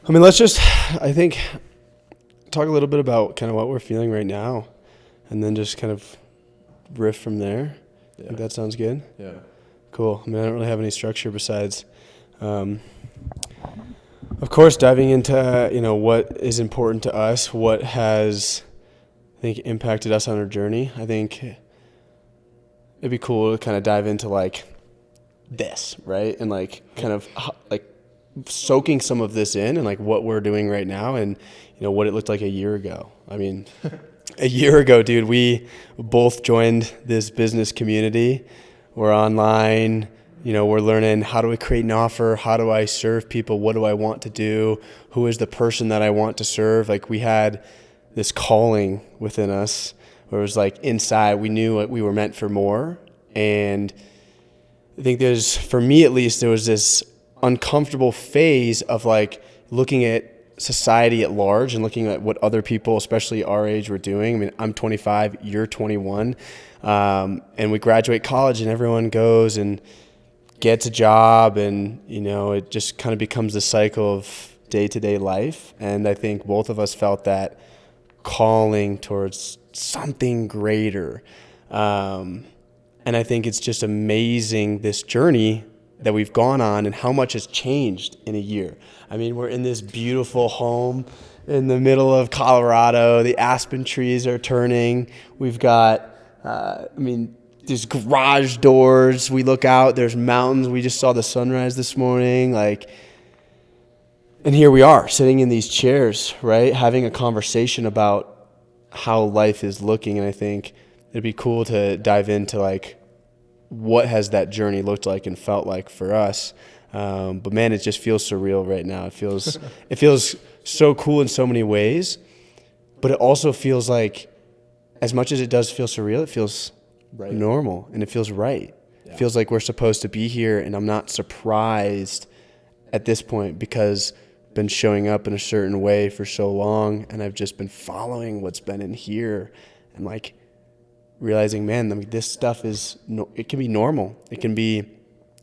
I mean, let's just, I think, talk a little bit about kind of what we're feeling right now and then just kind of riff from there. I think that sounds good. Yeah. Cool. I mean, I don't really have any structure besides, of course, diving into, what is important to us, what has, I think, impacted us on our journey. I think it'd be cool to kind of dive into like this, right? And like kind of like soaking some of this in and like what we're doing right now and, what it looked like a year ago. I mean, a year ago, dude, we both joined this business community. We're online, we're learning how do I create an offer? How do I serve people? What do I want to do? Who is the person that I want to serve? Like we had this calling within us where it was like inside, we knew we were meant for more. And I think for me at least, there was this uncomfortable phase of like looking at society at large and looking at what other people, especially our age, were doing. I mean, I'm 25, you're 21, and we graduate college and everyone goes and gets a job and, it just kind of becomes the cycle of day-to-day life. And I think both of us felt that calling towards something greater. And I think it's just amazing, this journey that we've gone on and how much has changed in a year. I mean, we're in this beautiful home in the middle of Colorado. The aspen trees are turning. We've got, there's garage doors. We look out, there's mountains. We just saw the sunrise this morning. And here we are sitting in these chairs, right? Having a conversation about how life is looking. And I think it'd be cool to dive into like, what has that journey looked like and felt like for us? But man, it just feels surreal right now. It feels so cool in so many ways, but it also feels like, as much as it does feel surreal, it feels normal and it feels right. Yeah. It feels like we're supposed to be here, and I'm not surprised at this point because I've been showing up in a certain way for so long, and I've just been following what's been in here and like realizing, man, I mean, this stuff it can be normal. It can be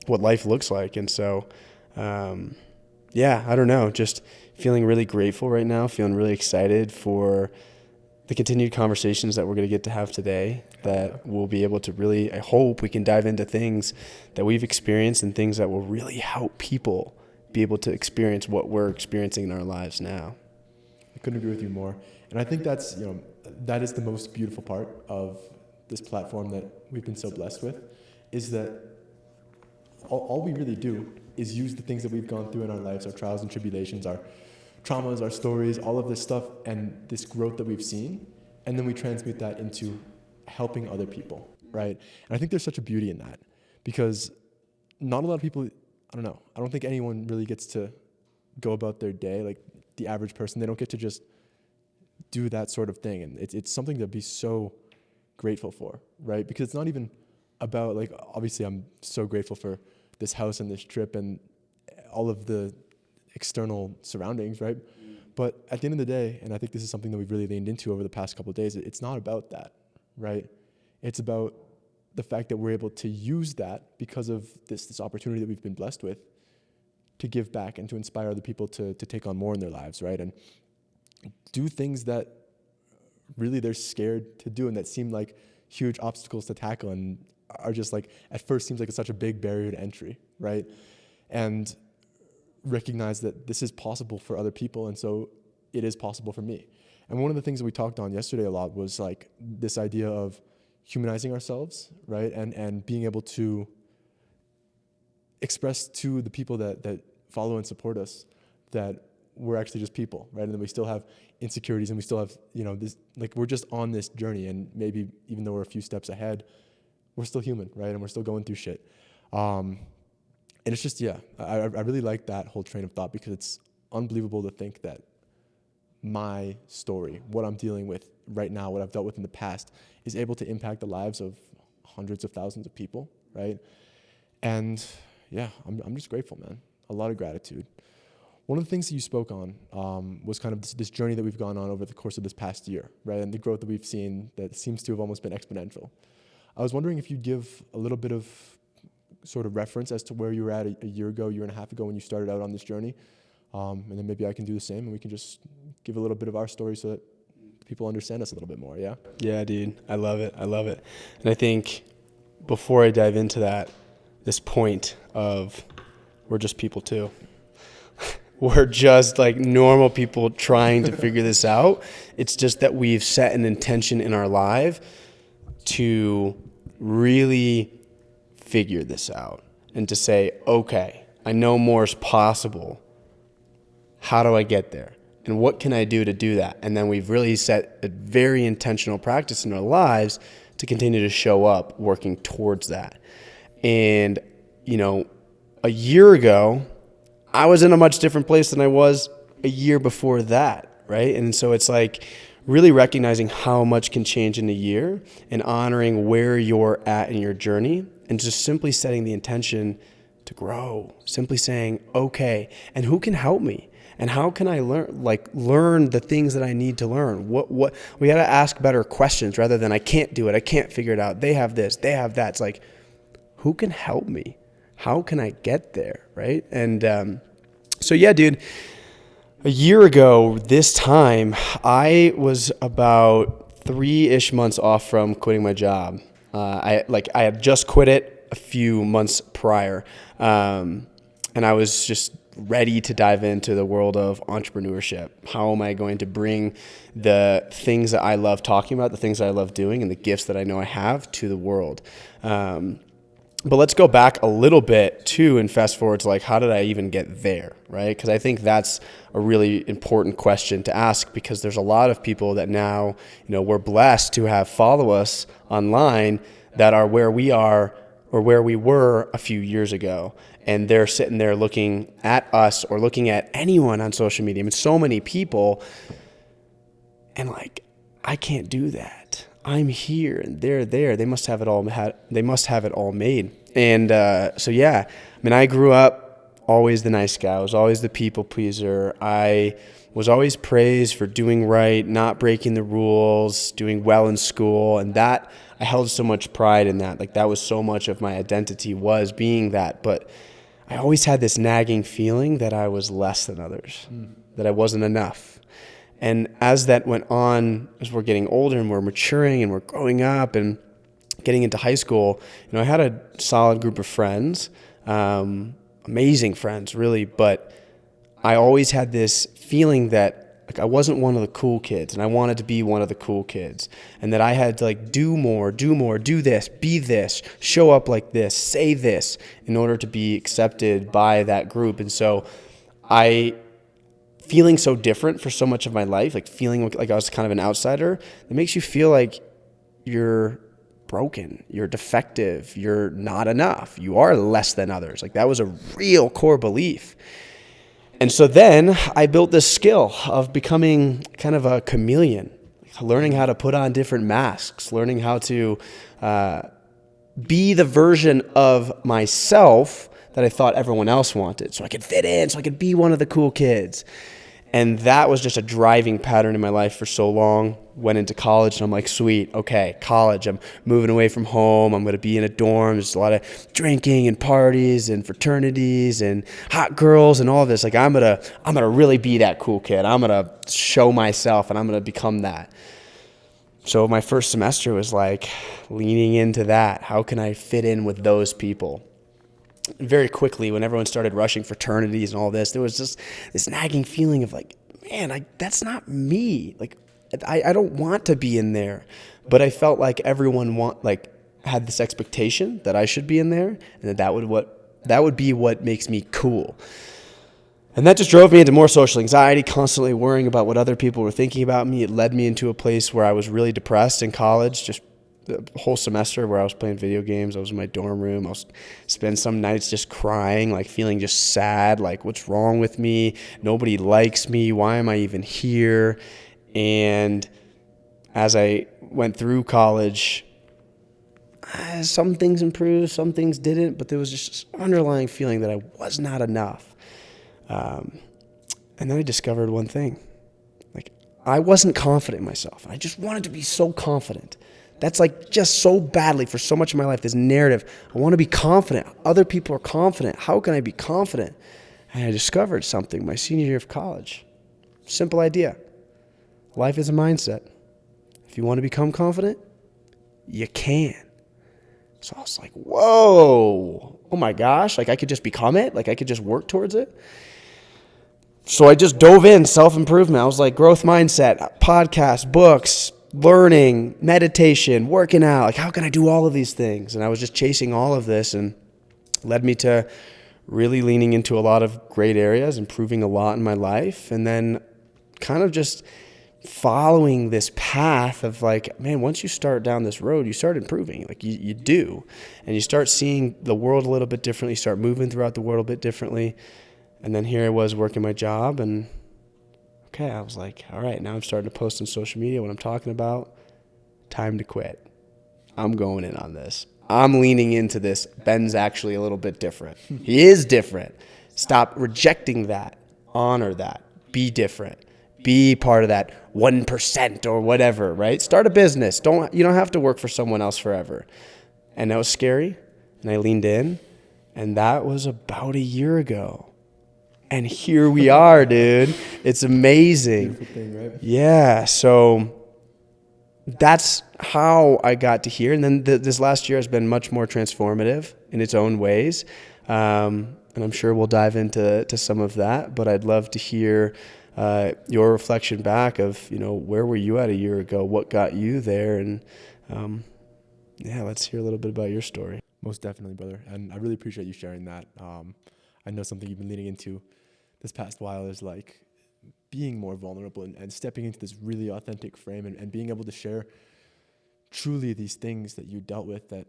what life looks like. And so, I don't know, just feeling really grateful right now, feeling really excited for the continued conversations that we're going to get to have today, that we'll be able to really, I hope we can dive into things that we've experienced and things that will really help people be able to experience what we're experiencing in our lives now. I couldn't agree with you more. And I think that is the most beautiful part of this platform that we've been so blessed with, is that all we really do is use the things that we've gone through in our lives, our trials and tribulations, our traumas, our stories, all of this stuff, and this growth that we've seen, and then we transmute that into helping other people, right? And I think there's such a beauty in that, because not a lot of people, I don't think anyone really gets to go about their day, like the average person, they don't get to just do that sort of thing. And it's something to be so grateful for, right? Because it's not even about, like, obviously I'm so grateful for this house and this trip and all of the external surroundings, right? But at the end of the day, and I think this is something that we've really leaned into over the past couple of days, it's not about that, right? It's about the fact that we're able to use that because of this opportunity that we've been blessed with to give back and to inspire other people to take on more in their lives, right? And do things that really they're scared to do and that seem like huge obstacles to tackle and are just like, at first seems like it's such a big barrier to entry, right? And recognize that this is possible for other people, and so it is possible for me. And one of the things that we talked on yesterday a lot was like this idea of humanizing ourselves, right? And being able to express to the people that follow and support us that we're actually just people, right? And then we still have insecurities and we still have, this, like, we're just on this journey, and maybe even though we're a few steps ahead, we're still human, right? And we're still going through shit. And it's just, I really like that whole train of thought, because it's unbelievable to think that my story, what I'm dealing with right now, what I've dealt with in the past, is able to impact the lives of hundreds of thousands of people, right? And I'm just grateful, man. A lot of gratitude. One of the things that you spoke on was kind of this journey that we've gone on over the course of this past year, right? And the growth that we've seen that seems to have almost been exponential. I was wondering if you'd give a little bit of sort of reference as to where you were at a year ago, year and a half ago when you started out on this journey, And then maybe I can do the same, and we can just give a little bit of our story so that people understand us a little bit more. Yeah. Yeah, dude. I love it. And I think before I dive into that, this point of we're just people too. We're just like normal people trying to figure this out. It's just that we've set an intention in our life to really figure this out and to say, okay, I know more is possible. How do I get there? And what can I do to do that? And then we've really set a very intentional practice in our lives to continue to show up working towards that. And, you know, a year ago, I was in a much different place than I was a year before that, right? And so it's like really recognizing how much can change in a year and honoring where you're at in your journey and just simply setting the intention to grow, simply saying, okay, and who can help me? And how can I learn the things that I need to learn? What we got to ask better questions rather than I can't do it, I can't figure it out. They have this, they have that. It's like, who can help me? How can I get there, right? And so yeah, dude, a year ago this time, I was about 3-ish months off from quitting my job. I had just quit it a few months prior, and I was just ready to dive into the world of entrepreneurship. How am I going to bring the things that I love talking about, the things that I love doing, and the gifts that I know I have to the world? But let's go back a little bit too and fast forward to like, how did I even get there, right? Because I think that's a really important question to ask, because there's a lot of people that now, you know, we're blessed to have follow us online that are where we are or where we were a few years ago. And they're sitting there looking at us or looking at anyone on social media. I mean, so many people, and like, I can't do that. I'm here and they're there. They must have it all made. And so yeah, I mean, I grew up always the nice guy. I was always the people pleaser. I was always praised for doing right, not breaking the rules, doing well in school, and that I held so much pride in that. Like that was so much of my identity, was being that. But I always had this nagging feeling that I was less than others, that I wasn't enough. And as that went on, as we're getting older and we're maturing and we're growing up and getting into high school, you know, I had a solid group of friends, amazing friends, really. But I always had this feeling that like I wasn't one of the cool kids, and I wanted to be one of the cool kids, and that I had to like do more, do this, be this, show up like this, say this in order to be accepted by that group. And so feeling so different for so much of my life, like feeling like I was kind of an outsider, it makes you feel like you're broken, you're defective, you're not enough, you are less than others. Like that was a real core belief. And so then I built this skill of becoming kind of a chameleon, learning how to put on different masks, learning how to be the version of myself that I thought everyone else wanted, so I could fit in, so I could be one of the cool kids. And that was just a driving pattern in my life for so long. Went into college and I'm like, sweet, okay, college. I'm moving away from home. I'm going to be in a dorm. There's a lot of drinking and parties and fraternities and hot girls and all of this. Like I'm going to really be that cool kid. I'm going to show myself and I'm going to become that. So my first semester was like leaning into that. How can I fit in with those people? Very quickly, when everyone started rushing fraternities and all this, there was just this nagging feeling of like, man, that's not me. Like, I don't want to be in there. But I felt like everyone had this expectation that I should be in there, and that would be what makes me cool. And that just drove me into more social anxiety, constantly worrying about what other people were thinking about me. It led me into a place where I was really depressed in college, just the whole semester where I was playing video games. I was in my dorm room. I was spend some nights just crying, like feeling just sad, like what's wrong with me? Nobody likes me. Why am I even here? And as I went through college, some things improved, some things didn't, but there was just this underlying feeling that I was not enough. And then I discovered one thing. Like, I wasn't confident in myself. I just wanted to be so confident. That's like just so badly for so much of my life, this narrative. I want to be confident. Other people are confident. How can I be confident? And I discovered something my senior year of college. Simple idea. Life is a mindset. If you want to become confident, you can. So I was like, whoa, oh my gosh, like I could just become it? Like I could just work towards it? So I just dove in, self-improvement. I was like, growth mindset, podcasts, books, learning, meditation, working out. Like, how can I do all of these things? And I was just chasing all of this, and led me to really leaning into a lot of great areas, improving a lot in my life, and then kind of just following this path of like, man, once you start down this road, you start improving. Like you do. And you start seeing the world a little bit differently, start moving throughout the world a bit differently. And then here I was working my job, and okay, I was like, all right, now I'm starting to post on social media what I'm talking about. Time to quit. I'm going in on this. I'm leaning into this. Ben's actually a little bit different. He is different. Stop rejecting that. Honor that. Be different. Be part of that 1% or whatever, right? Start a business. You don't have to work for someone else forever. And that was scary, and I leaned in, and that was about a year ago. And here we are, dude. It's amazing. Beautiful thing, right? Yeah, so that's how I got to here. And then this last year has been much more transformative in its own ways. And I'm sure we'll dive into some of that, but I'd love to hear your reflection back of, where were you at a year ago? What got you there? And let's hear a little bit about your story. Most definitely, brother. And I really appreciate you sharing that. I know something you've been leaning into this past while is like being more vulnerable and stepping into this really authentic frame and being able to share truly these things that you dealt with that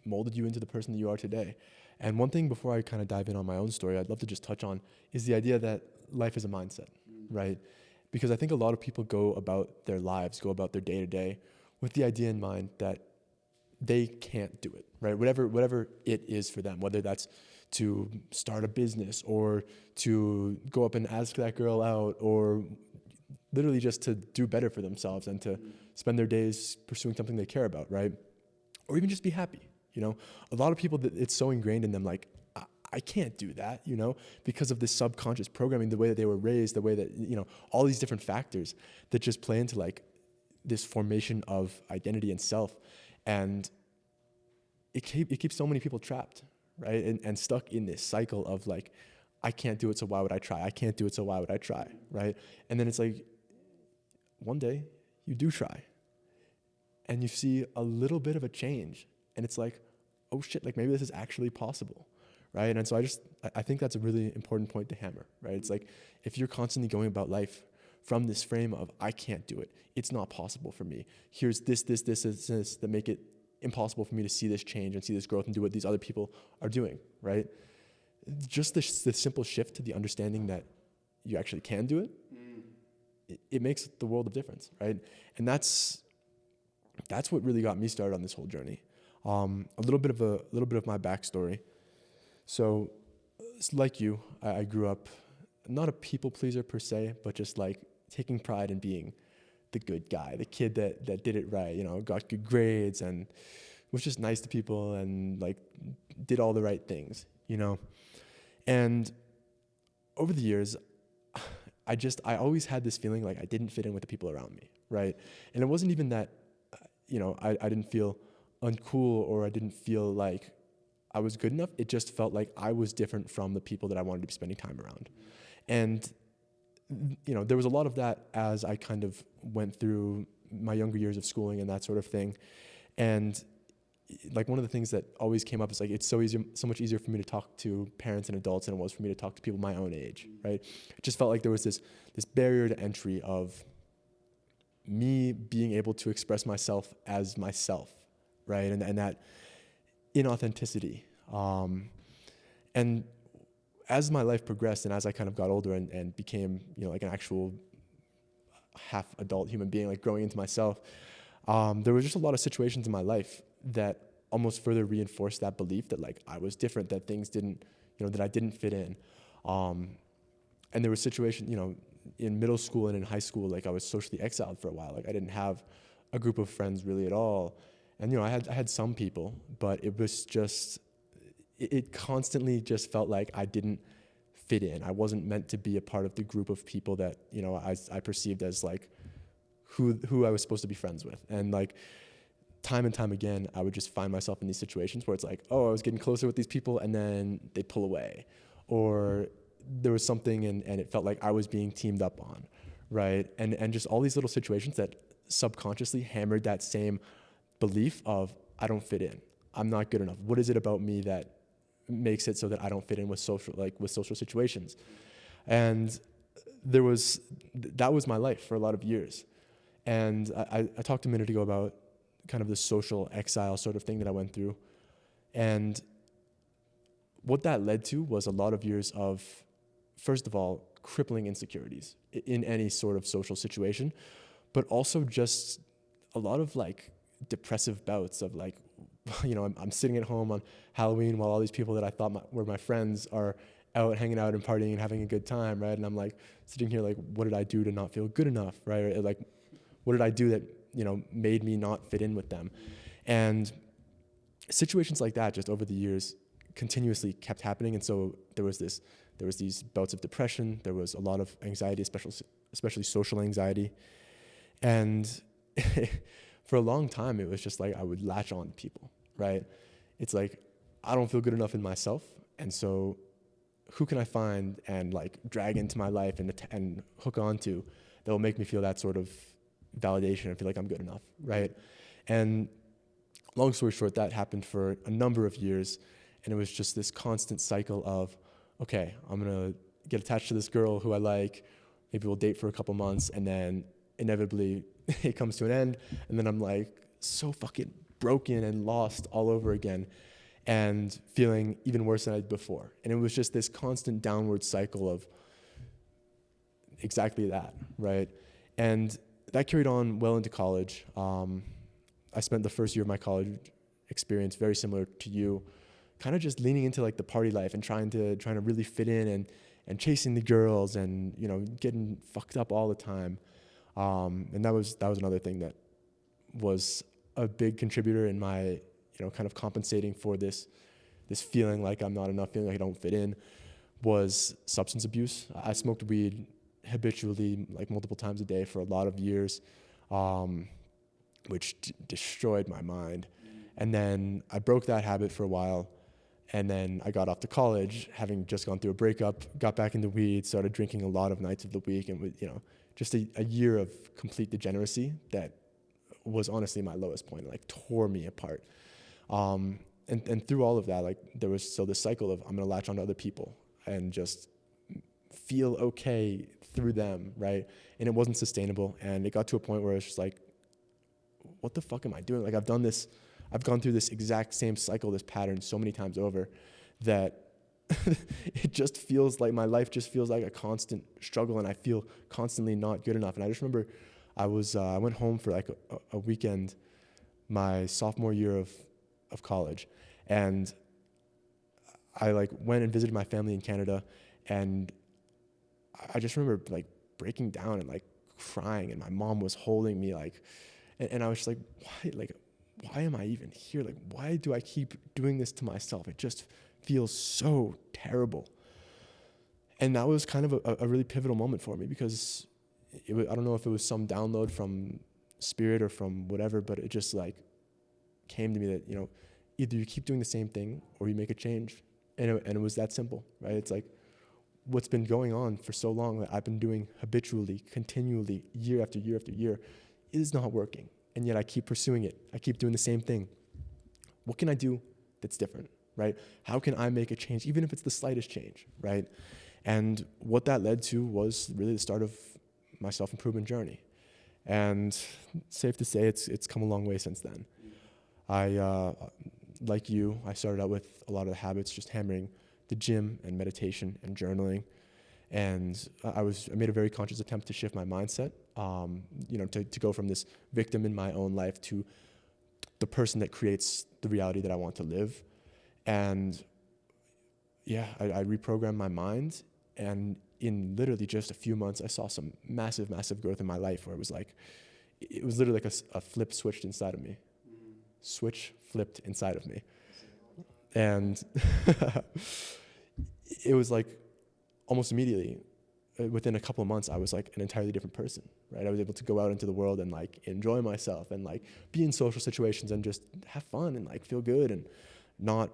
molded you into the person that you are today. And one thing before I kind of dive in on my own story, I'd love to just touch on is the idea that life is a mindset, right? Because I think a lot of people go about their lives, go about their day-to-day with the idea in mind that they can't do it, right? Whatever it is for them, whether that's to start a business or to go up and ask that girl out or literally just to do better for themselves and to spend their days pursuing something they care about, right? Or even just be happy, A lot of people, it's so ingrained in them, like, I can't do that, because of this subconscious programming, the way that they were raised, the way that, all these different factors that just play into like this formation of identity and self. And it keeps so many people trapped, right? And stuck in this cycle of like, I can't do it, so why would I try? I can't do it, so why would I try, right? And then it's like, one day you do try and you see a little bit of a change and it's like, oh shit, like maybe this is actually possible, right? And so I think that's a really important point to hammer, right? It's like, if you're constantly going about life from this frame of, I can't do it, it's not possible for me, here's this that make it impossible for me to see this change and see this growth and do what these other people are doing, right? Just this simple shift to the understanding that you actually can do it, it makes the world of difference, right? And that's what really got me started on this whole journey. A little bit of my backstory. So, like you, I grew up not a people pleaser per se, but just like taking pride in being the good guy, the kid that did it right, got good grades and was just nice to people and like did all the right things, And over the years, I always had this feeling like I didn't fit in with the people around me, right? And it wasn't even that, I didn't feel uncool or I didn't feel like I was good enough. It just felt like I was different from the people that I wanted to be spending time around. And there was a lot of that as I kind of went through my younger years of schooling and that sort of thing. And like one of the things that always came up is like, it's so much easier for me to talk to parents and adults than it was for me to talk to people my own age, right? It just felt like there was this barrier to entry of me being able to express myself as myself, right? And that inauthenticity. And as my life progressed and as I kind of got older and became, like an actual half adult human being, like growing into myself, there was just a lot of situations in my life that almost further reinforced that belief that like I was different, that things didn't, that I didn't fit in. And there were situations, in middle school and in high school, like I was socially exiled for a while. Like I didn't have a group of friends really at all. And, I had some people, but it was just, it constantly just felt like I didn't fit in. I wasn't meant to be a part of the group of people that, you know, I perceived as like who I was supposed to be friends with. And like time and time again, I would just find myself in these situations where it's like, oh, I was getting closer with these people and then they pull away, or there was something and it felt like I was being teamed up on, right? And just all these little situations that subconsciously hammered that same belief of I don't fit in. I'm not good enough. What is it about me that makes it so that I don't fit in with social situations? And that was my life for a lot of years. And I talked a minute ago about kind of the social exile sort of thing that I went through. And what that led to was a lot of years of, first of all, crippling insecurities in any sort of social situation, but also just a lot of like depressive bouts of like, you know, I'm sitting at home on Halloween while all these people that I thought were my friends are out hanging out and partying and having a good time, right? And I'm like sitting here like, what did I do to not feel good enough, right? Or like, what did I do that, you know, made me not fit in with them? And situations like that just over the years continuously kept happening. And so there was these bouts of depression. There was a lot of anxiety, especially social anxiety. And for a long time, it was just like I would latch on to people, right? It's like, I don't feel good enough in myself. And so who can I find and like drag into my life and hook onto that will make me feel that sort of validation and feel like I'm good enough, right? And long story short, that happened for a number of years. And it was just this constant cycle of, okay, I'm going to get attached to this girl who I like. Maybe we'll date for a couple months, and then inevitably it comes to an end. And then I'm like so fucking broken and lost all over again and feeling even worse than I did before. And it was just this constant downward cycle of exactly that, right? And that carried on well into college. I spent the first year of my college experience very similar to you, kind of just leaning into like the party life and trying to really fit in and chasing the girls and, you know, getting fucked up all the time. And that was another thing that was a big contributor in my, you know, kind of compensating for this feeling like I'm not enough, feeling like I don't fit in, was substance abuse. I smoked weed habitually, like multiple times a day for a lot of years, which destroyed my mind. And then I broke that habit for a while. And then I got off to college, having just gone through a breakup, got back into weed, started drinking a lot of nights of the week, and with, you know, just a year of complete degeneracy that was honestly my lowest point. It like tore me apart. And through all of that, like there was still this cycle of I'm gonna latch onto other people and just feel okay through them, right? And it wasn't sustainable. And it got to a point where it's just like, what the fuck am I doing? Like I've gone through this exact same cycle, this pattern so many times over that it just feels like my life just feels like a constant struggle, and I feel constantly not good enough. And I just remember I went home for like a weekend my sophomore year of college, and I like went and visited my family in Canada, and I just remember like breaking down and like crying, and my mom was holding me like, and I was just like, why am I even here? Like, why do I keep doing this to myself? It just feels so terrible. And that was kind of a really pivotal moment for me, because I don't know if it was some download from spirit or from whatever, but it just like came to me that, you know, either you keep doing the same thing or you make a change. And it was that simple, right? It's like what's been going on for so long that I've been doing habitually, continually, year after year after year, is not working. And yet I keep pursuing it. I keep doing the same thing. What can I do that's different, right? How can I make a change, even if it's the slightest change, right? And what that led to was really the start of my self-improvement journey. And safe to say, it's come a long way since then. Like you, I started out with a lot of the habits, just hammering the gym and meditation and journaling. And I made a very conscious attempt to shift my mindset, you know, to go from this victim in my own life to the person that creates the reality that I want to live. And yeah, I reprogrammed my mind, and in literally just a few months, I saw some massive, massive growth in my life, where it was literally like a flip switched inside of me. Switch flipped inside of me. And it was like almost immediately, within a couple of months, I was like an entirely different person, right? I was able to go out into the world and like enjoy myself and like be in social situations and just have fun and like feel good and not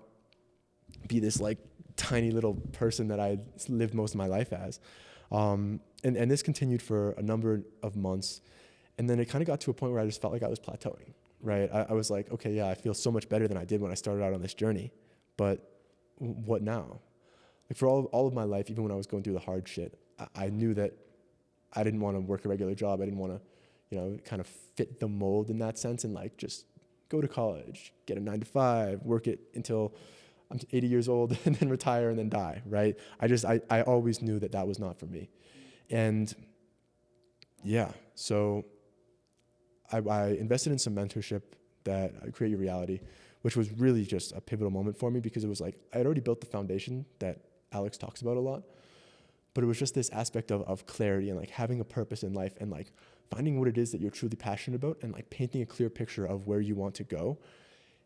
be this like tiny little person that I lived most of my life as. And this continued for a number of months. And then it kind of got to a point where I just felt like I was plateauing, right? I was like, okay, yeah, I feel so much better than I did when I started out on this journey, but what now? Like for all of my life, even when I was going through the hard shit, I knew that I didn't want to work a regular job. I didn't want to, kind of fit the mold in that sense and like just go to college, get a 9-to-5, work it until I'm 80 years old and then retire and then die, right? I always knew that was not for me. And yeah, so I invested in some mentorship that Create Your Reality, which was really just a pivotal moment for me because it was like I had already built the foundation that Alex talks about a lot, but it was just this aspect of clarity and like having a purpose in life and like finding what it is that you're truly passionate about and like painting a clear picture of where you want to go.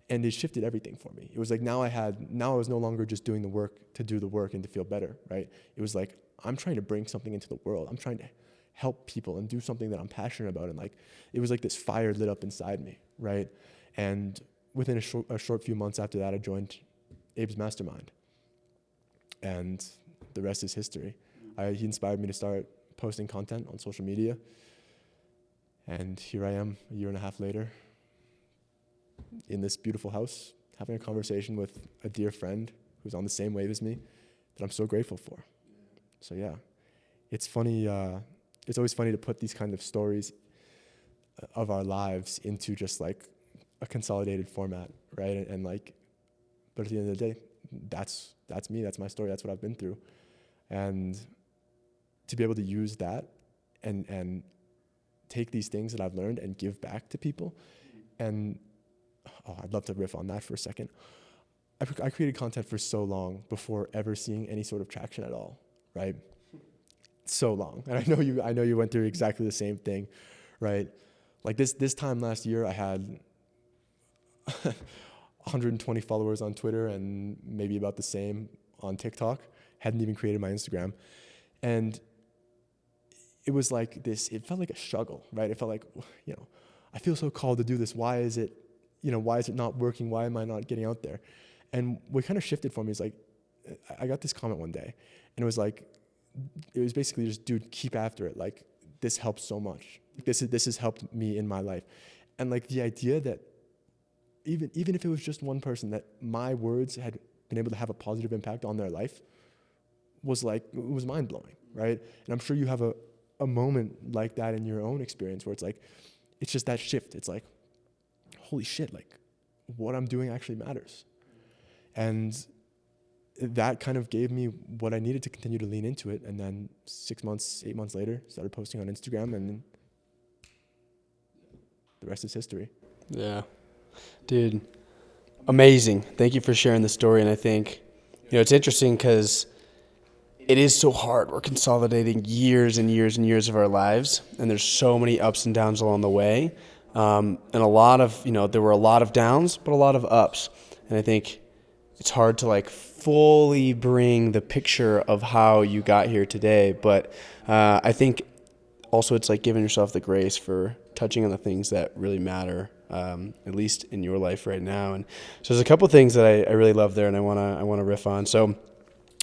And it shifted everything for me. It was like now I was no longer just doing the work to do the work and to feel better, right? It was like, I'm trying to bring something into the world. I'm trying to help people and do something that I'm passionate about. And like, it was like this fire lit up inside me, right? And within a short few months after that, I joined Abe's mastermind. And the rest is history. He inspired me to start posting content on social media. And here I am a year and a half later in this beautiful house, having a conversation with a dear friend who's on the same wave as me that I'm so grateful for. So yeah, it's funny. It's always funny to put these kind of stories of our lives into just like a consolidated format, right? And like, but at the end of the day, that's me. That's my story. That's what I've been through. And to be able to use that and take these things that I've learned and give back to people. And I'd love to riff on that for a second. I created content for so long before ever seeing any sort of traction at all, right? So long. And I know you went through exactly the same thing, right? Like this time last year, I had 120 followers on Twitter and maybe about the same on TikTok. Hadn't even created my Instagram. And it was like this, it felt like a struggle, right? It felt like, I feel so called to do this. Why is it not working? Why am I not getting out there? And what kind of shifted for me is like, I got this comment one day and it was basically just, dude, keep after it. Like this helps so much. This has helped me in my life. And like the idea that even if it was just one person, that my words had been able to have a positive impact on their life was mind blowing, right? And I'm sure you have a moment like that in your own experience where it's like, it's just that shift. It's like, holy shit, like what I'm doing actually matters. And that kind of gave me what I needed to continue to lean into it. And then 8 months later, started posting on Instagram, and the rest is history. Yeah. Dude, amazing. Thank you for sharing the story. And I think, it's interesting because it is so hard. We're consolidating years and years and years of our lives, and there's so many ups and downs along the way. And a lot of, there were a lot of downs, but a lot of ups. And I think it's hard to like fully bring the picture of how you got here today. But I think also it's like giving yourself the grace for touching on the things that really matter, at least in your life right now. And so there's a couple of things that I really love there and I want to riff on. So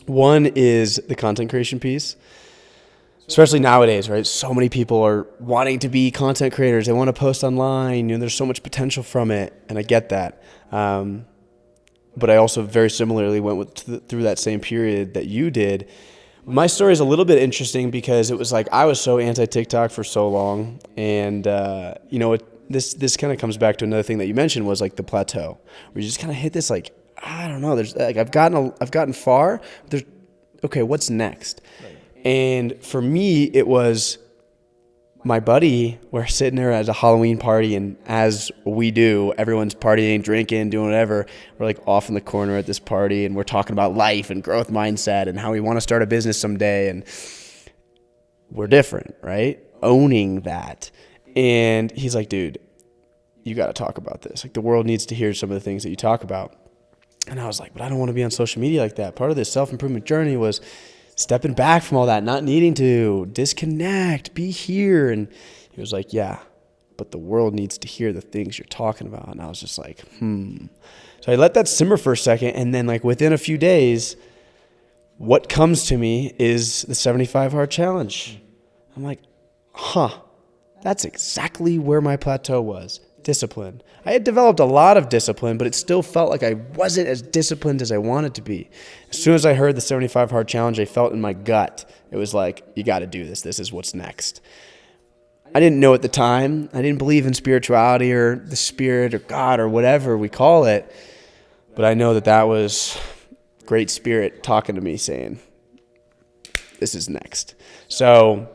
one is the content creation piece. Especially nowadays, right? So many people are wanting to be content creators. They want to post online. There's so much potential from it, and I get that. But I also very similarly went through that same period that you did. My story is a little bit interesting because it was like I was so anti-TikTok for so long, and this kind of comes back to another thing that you mentioned was like the plateau, where you just kind of hit this like I don't know. There's like I've gotten far. Okay, what's next? Right. And for me, it was my buddy. We're sitting there at a Halloween party, and as we do, everyone's partying, drinking, doing whatever. We're like off in the corner at this party, and we're talking about life and growth mindset and how we want to start a business someday. And we're different, right? Owning that. And he's like, dude, you got to talk about this. Like the world needs to hear some of the things that you talk about. And I was like, but I don't want to be on social media like that. Part of this self-improvement journey was stepping back from all that, not needing to disconnect, be here. And he was like, yeah, but the world needs to hear the things you're talking about. And I was just like, So I let that simmer for a second. And then like within a few days, what comes to me is the 75 hard challenge. I'm like, that's exactly where my plateau was. Discipline. I had developed a lot of discipline, but it still felt like I wasn't as disciplined as I wanted to be. As soon as I heard the 75 hard challenge, I felt in my gut, it was like, you got to do this. This is what's next. I didn't know at the time. I didn't believe in spirituality or the spirit or God or whatever we call it. But I know that was great spirit talking to me saying, this is next. So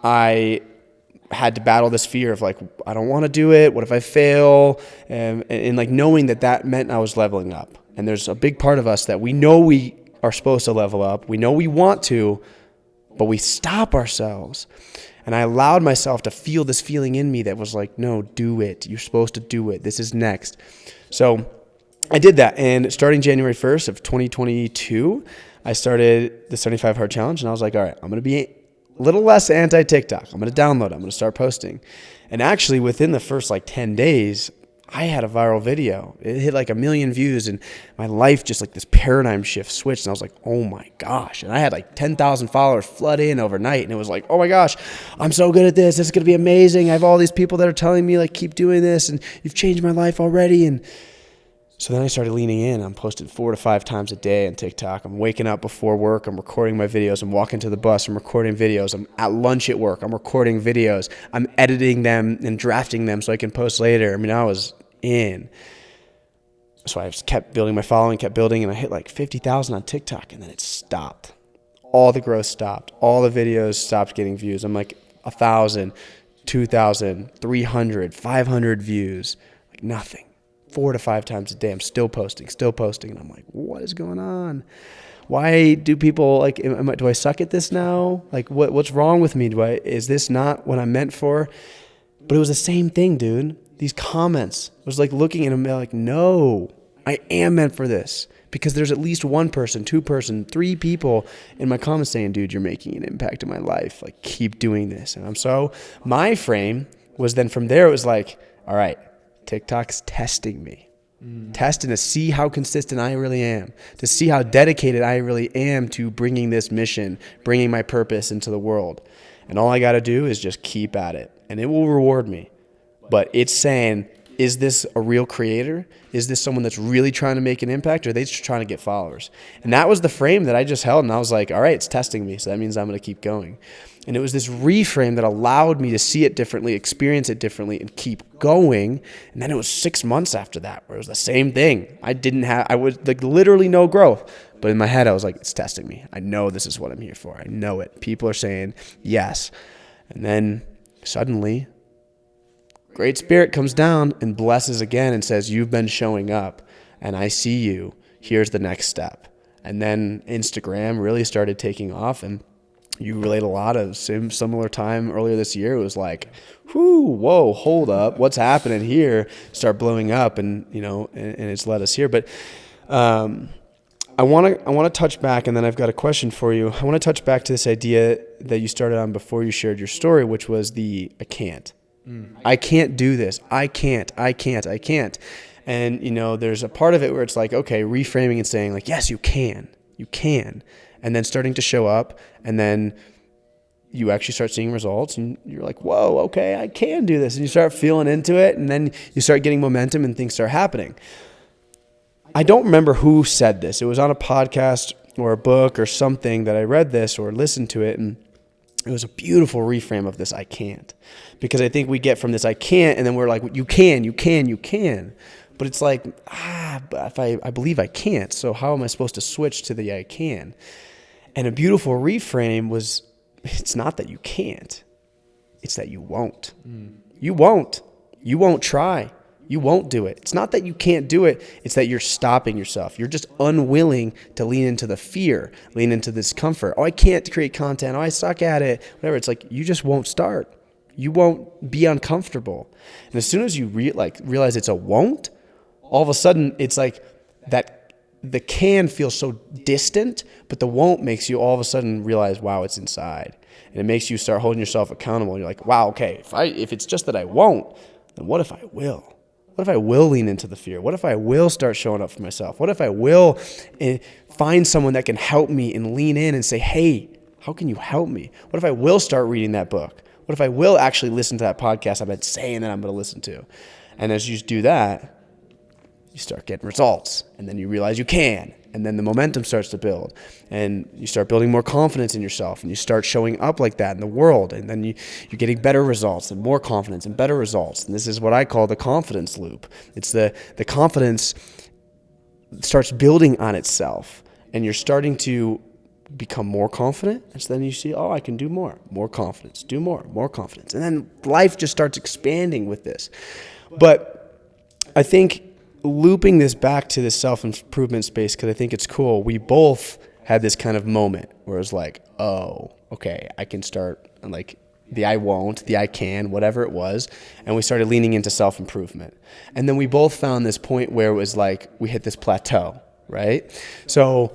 I had to battle this fear of like, I don't want to do it. What if I fail? And like knowing that meant I was leveling up. And there's a big part of us that we know we are supposed to level up. We know we want to, but we stop ourselves. And I allowed myself to feel this feeling in me that was like, no, do it. You're supposed to do it. This is next. So I did that. And starting January 1st of 2022, I started the 75 hard challenge. And I was like, all right, I'm going to be a little less anti-TikTok. I'm going to download it. I'm going to start posting. And actually within the first like 10 days, I had a viral video. It hit like 1 million views and my life just like this paradigm shift switched. And I was like, oh my gosh. And I had like 10,000 followers flood in overnight. And it was like, oh my gosh, I'm so good at this. This is going to be amazing. I have all these people that are telling me like, keep doing this and you've changed my life already. And so then I started leaning in. I'm posting 4 to 5 times a day on TikTok. I'm waking up before work. I'm recording my videos. I'm walking to the bus. I'm recording videos. I'm at lunch at work. I'm recording videos. I'm editing them and drafting them so I can post later. I mean, I was in. So I just kept building my following, kept building, and I hit like 50,000 on TikTok, and then it stopped. All the growth stopped. All the videos stopped getting views. I'm like 1,000, 2,000, 300, 500 views. Like nothing. 4 to 5 times a day. I'm still posting. And I'm like, what is going on? Why do people like, do I suck at this now? Like what's wrong with me? Is this not what I'm meant for? But it was the same thing, dude. These comments, I was like looking at them like, no, I am meant for this. Because there's at least 1 person, 2 person, 3 people in my comments saying, dude, you're making an impact in my life. Like keep doing this. And my frame was then from there, it was like, all right, TikTok's testing me, testing to see how consistent I really am, to see how dedicated I really am to bringing this mission, bringing my purpose into the world. And all I got to do is just keep at it and it will reward me. But it's saying, is this a real creator? Is this someone that's really trying to make an impact or are they just trying to get followers? And that was the frame that I just held. And I was like, all right, it's testing me. So that means I'm going to keep going. And it was this reframe that allowed me to see it differently, experience it differently, and keep going. And then it was 6 months after that where it was the same thing. I was like literally no growth. But in my head, I was like, it's testing me. I know this is what I'm here for. I know it. People are saying yes. And then suddenly, Great Spirit comes down and blesses again and says, you've been showing up and I see you. Here's the next step. And then Instagram really started taking off and you relate a lot of similar time earlier this year. It was like, whoa, hold up. What's happening here? Start blowing up and it's led us here. But I want to touch back and then I've got a question for you. I want to touch back to this idea that you started on before you shared your story, which was the I can't. I can't do this. I can't. And, there's a part of it where it's like, okay, reframing and saying like, yes, you can. And then starting to show up and then you actually start seeing results and you're like, whoa, okay, I can do this. And you start feeling into it and then you start getting momentum and things start happening. I don't remember who said this. It was on a podcast or a book or something that I read this or listened to it and it was a beautiful reframe of this I can't. Because I think we get from this I can't and then we're like, you can. But it's like, but I believe I can't. So how am I supposed to switch to the I can? And a beautiful reframe was, it's not that you can't. It's that you won't. You won't. You won't try. You won't do it. It's not that you can't do it. It's that you're stopping yourself. You're just unwilling to lean into the fear, lean into the discomfort. Oh, I can't create content. Oh, I suck at it. Whatever. It's like you just won't start. You won't be uncomfortable. And as soon as you realize it's a won't, all of a sudden it's like that the can feels so distant, but the won't makes you all of a sudden realize, wow, it's inside. And it makes you start holding yourself accountable. You're like, wow, okay, if it's just that I won't, then what if I will? What if I will lean into the fear? What if I will start showing up for myself? What if I will find someone that can help me and lean in and say, hey, how can you help me? What if I will start reading that book? What if I will actually listen to that podcast I've been saying that I'm going to listen to? And as you do that, you start getting results, and then you realize you can, and then the momentum starts to build, and you start building more confidence in yourself, and you start showing up like that in the world, and then you're getting better results and more confidence and better results. And this is what I call the confidence loop. It's the confidence starts building on itself, and you're starting to become more confident, and so then you see, oh, I can do more confidence, do more confidence, and then life just starts expanding with this. But I think looping this back to this self-improvement space, because I think it's cool, we both had this kind of moment where it was like, oh, okay, I can start, like, the I won't, the I can, whatever it was, and we started leaning into self-improvement. And then we both found this point where it was like we hit this plateau, right? So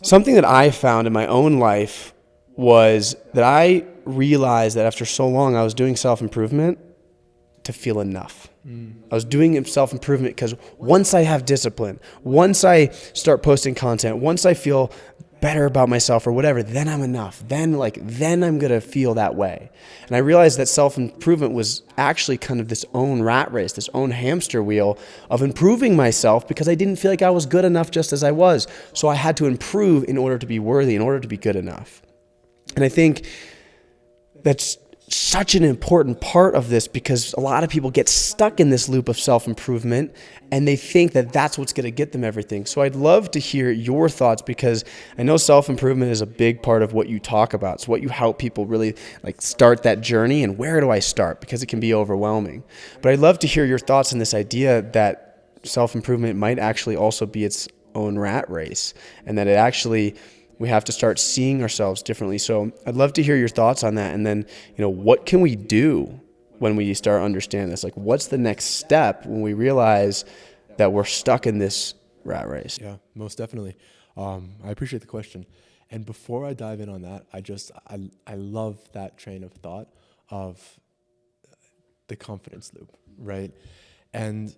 something that I found in my own life was that I realized that after so long I was doing self-improvement to feel enough. I was doing self-improvement because once I have discipline, once I start posting content, once I feel better about myself or whatever, then I'm enough. Then I'm going to feel that way. And I realized that self-improvement was actually kind of this own rat race, this own hamster wheel of improving myself because I didn't feel like I was good enough just as I was. So I had to improve in order to be worthy, in order to be good enough. And I think that's such an important part of this because a lot of people get stuck in this loop of self-improvement and they think that that's what's going to get them everything. So I'd love to hear your thoughts because I know self-improvement is a big part of what you talk about. It's what you help people really like start that journey, and where do I start? Because it can be overwhelming. But I'd love to hear your thoughts on this idea that self-improvement might actually also be its own rat race, and that it actually we have to start seeing ourselves differently. So I'd love to hear your thoughts on that. And then, what can we do when we start understanding this? Like, what's the next step when we realize that we're stuck in this rat race? Yeah, most definitely. I appreciate the question. And before I dive in on that, I love that train of thought of the confidence loop, right? And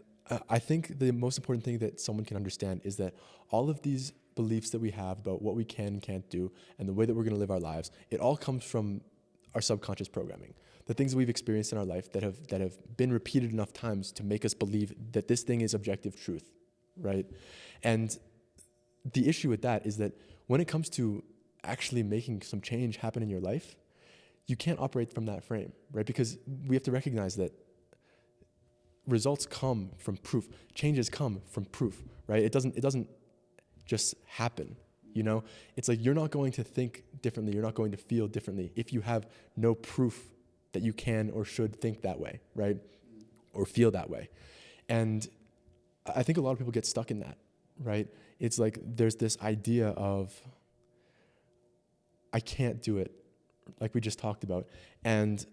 I think the most important thing that someone can understand is that all of these beliefs that we have about what we can and can't do and the way that we're going to live our lives, it all comes from our subconscious programming. The things that we've experienced in our life that have been repeated enough times to make us believe that this thing is objective truth, right? And the issue with that is that when it comes to actually making some change happen in your life, you can't operate from that frame, right? Because we have to recognize that results come from proof. Changes come from proof, right? It doesn't just happen, It's like you're not going to think differently. You're not going to feel differently if you have no proof that you can or should think that way, right? Or feel that way. And I think a lot of people get stuck in that, right? It's like there's this idea of I can't do it, like we just talked about. And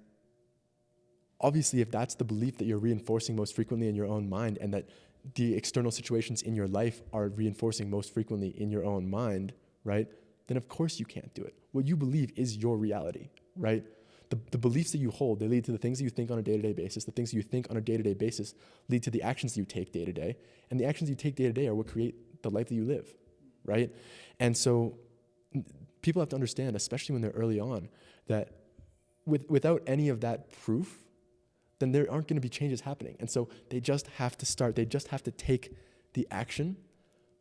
obviously, if that's the belief that you're reinforcing most frequently in your own mind, and that the external situations in your life are reinforcing most frequently in your own mind, right? Then of course you can't do it. What you believe is your reality, right? The beliefs that you hold, they lead to the things that you think on a day-to-day basis. The things that you think on a day-to-day basis lead to the actions that you take day-to-day. And the actions you take day-to-day are what create the life that you live, right? And so people have to understand, especially when they're early on, that without any of that proof, then there aren't going to be changes happening. And so they just have to start. They just have to take the action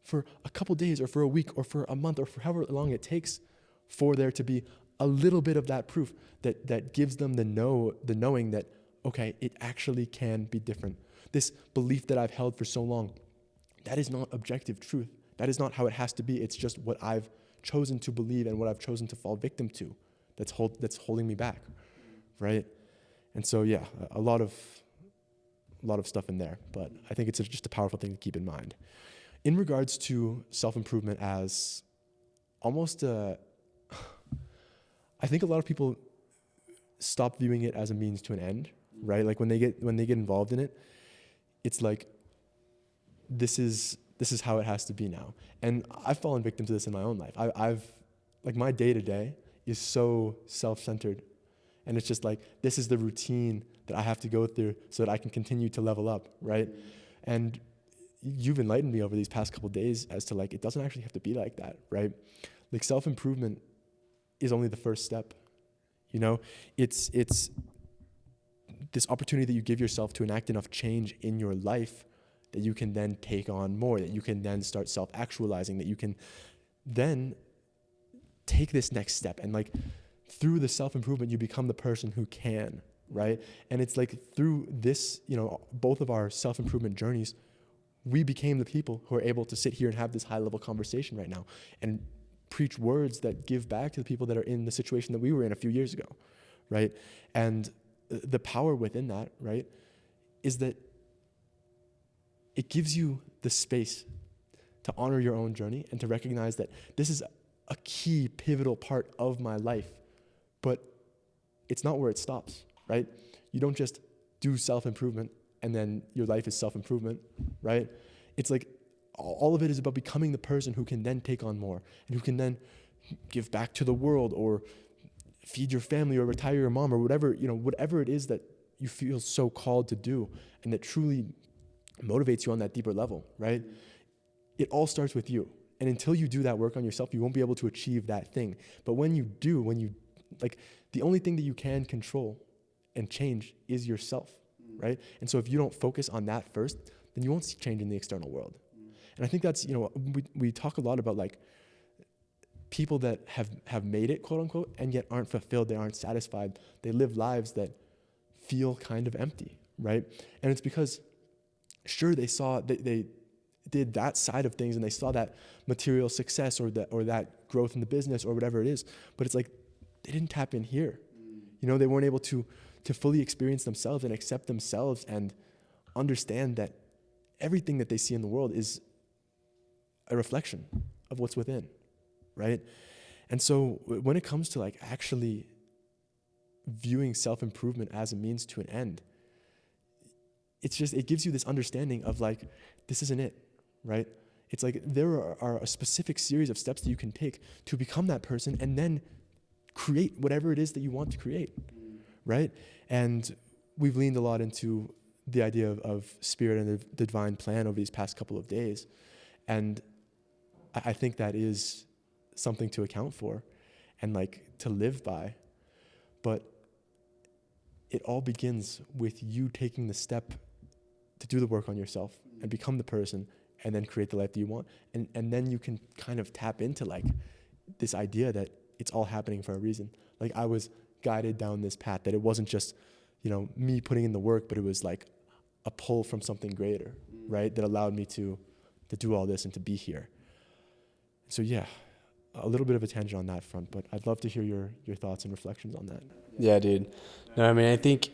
for a couple days or for a week or for a month or for however long it takes for there to be a little bit of that proof that gives them the knowing that, okay, it actually can be different. This belief that I've held for so long, that is not objective truth. That is not how it has to be. It's just what I've chosen to believe and what I've chosen to fall victim to that's holding me back, right? And so, yeah, a lot of stuff in there, but I think it's just a powerful thing to keep in mind. In regards to self-improvement as almost I think a lot of people stop viewing it as a means to an end, right? Like when they get involved in it, it's like this is this is how it has to be now. And I've fallen victim to this in my own life. I've like, my day-to-day is so self-centered. And it's just like, this is the routine that I have to go through so that I can continue to level up, right? And you've enlightened me over these past couple of days as to like, it doesn't actually have to be like that, right? Like, self-improvement is only the first step. You know, it's this opportunity that you give yourself to enact enough change in your life that you can then take on more, that you can then start self-actualizing, that you can then take this next step. And like, through the self-improvement, you become the person who can, right? And it's like, through this, you know, both of our self-improvement journeys, we became the people who are able to sit here and have this high-level conversation right now and preach words that give back to the people that are in the situation that we were in a few years ago, right? And the power within that, right, is that it gives you the space to honor your own journey and to recognize that this is a key, pivotal part of my life, but it's not where it stops, right? You don't just do self-improvement and then your life is self-improvement, right? It's like, all of it is about becoming the person who can then take on more and who can then give back to the world or feed your family or retire your mom or whatever, you know, whatever it is that you feel so called to do and that truly motivates you on that deeper level, right? It all starts with you. And until you do that work on yourself, you won't be able to achieve that thing. But when you do, like, the only thing that you can control and change is yourself, right? And so if you don't focus on that first, then you won't see change in the external world. And I think that's, you know, we talk a lot about like people that have made it, quote unquote, and yet aren't fulfilled, they aren't satisfied. They live lives that feel kind of empty, right? And it's because, sure, they did that side of things and they saw that material success or that growth in the business or whatever it is, but it's like they didn't tap in here. You know, they weren't able to fully experience themselves and accept themselves and understand that everything that they see in the world is a reflection of what's within, right? And so when it comes to like actually viewing self-improvement as a means to an end, it gives you this understanding of like, this isn't it, right? It's like there are a specific series of steps that you can take to become that person and then create whatever it is that you want to create, right? And we've leaned a lot into the idea of spirit and the divine plan over these past couple of days. And I think that is something to account for and like to live by. But it all begins with you taking the step to do the work on yourself and become the person and then create the life that you want. And then you can kind of tap into like this idea that it's all happening for a reason. Like, I was guided down this path, that it wasn't just, you know, me putting in the work, but it was like a pull from something greater, right? That allowed me to do all this and to be here. So yeah, a little bit of a tangent on that front, but I'd love to hear your thoughts and reflections on that. Yeah, dude. No, I mean, I think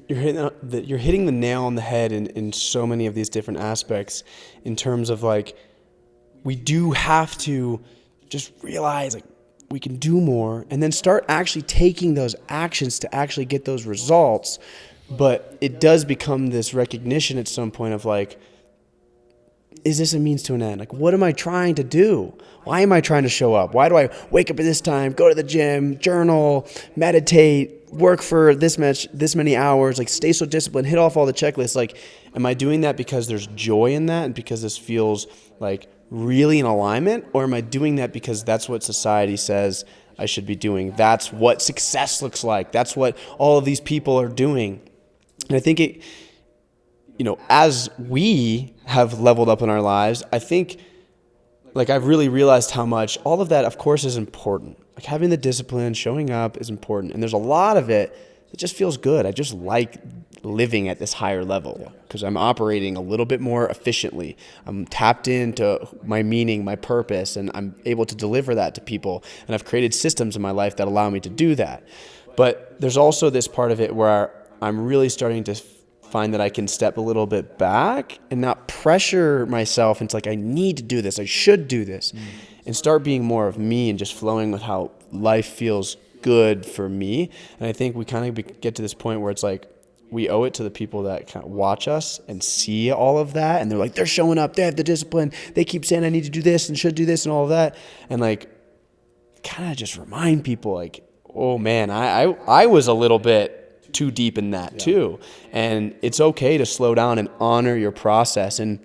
you're hitting the nail on the head in so many of these different aspects, in terms of like, we do have to just realize like we can do more and then start actually taking those actions to actually get those results. But it does become this recognition at some point of like, is this a means to an end? Like, what am I trying to do? Why am I trying to show up? Why do I wake up at this time, go to the gym, journal, meditate, work for this many hours, like stay so disciplined, hit off all the checklists? Like, am I doing that because there's joy in that and because this feels like really in alignment? Or am I doing that because that's what society says I should be doing? That's what success looks like. That's what all of these people are doing. And I think it, you know, as we have leveled up in our lives, I think, like, I've really realized how much all of that, of course, is important. Like, having the discipline, showing up is important. And there's a lot of it that just feels good. I just like living at this higher level because I'm operating a little bit more efficiently. I'm tapped into my meaning, my purpose, and I'm able to deliver that to people. And I've created systems in my life that allow me to do that. But there's also this part of it where I'm really starting to find that I can step a little bit back and not pressure myself into like, I need to do this, I should do this, and start being more of me and just flowing with how life feels good for me. And I think we kind of get to this point where it's like, we owe it to the people that kind of watch us and see all of that. And they're like, they're showing up, they have the discipline, they keep saying I need to do this and should do this and all of that. And like, kind of just remind people like, oh man, I was a little bit too deep in that too. And it's okay to slow down and honor your process and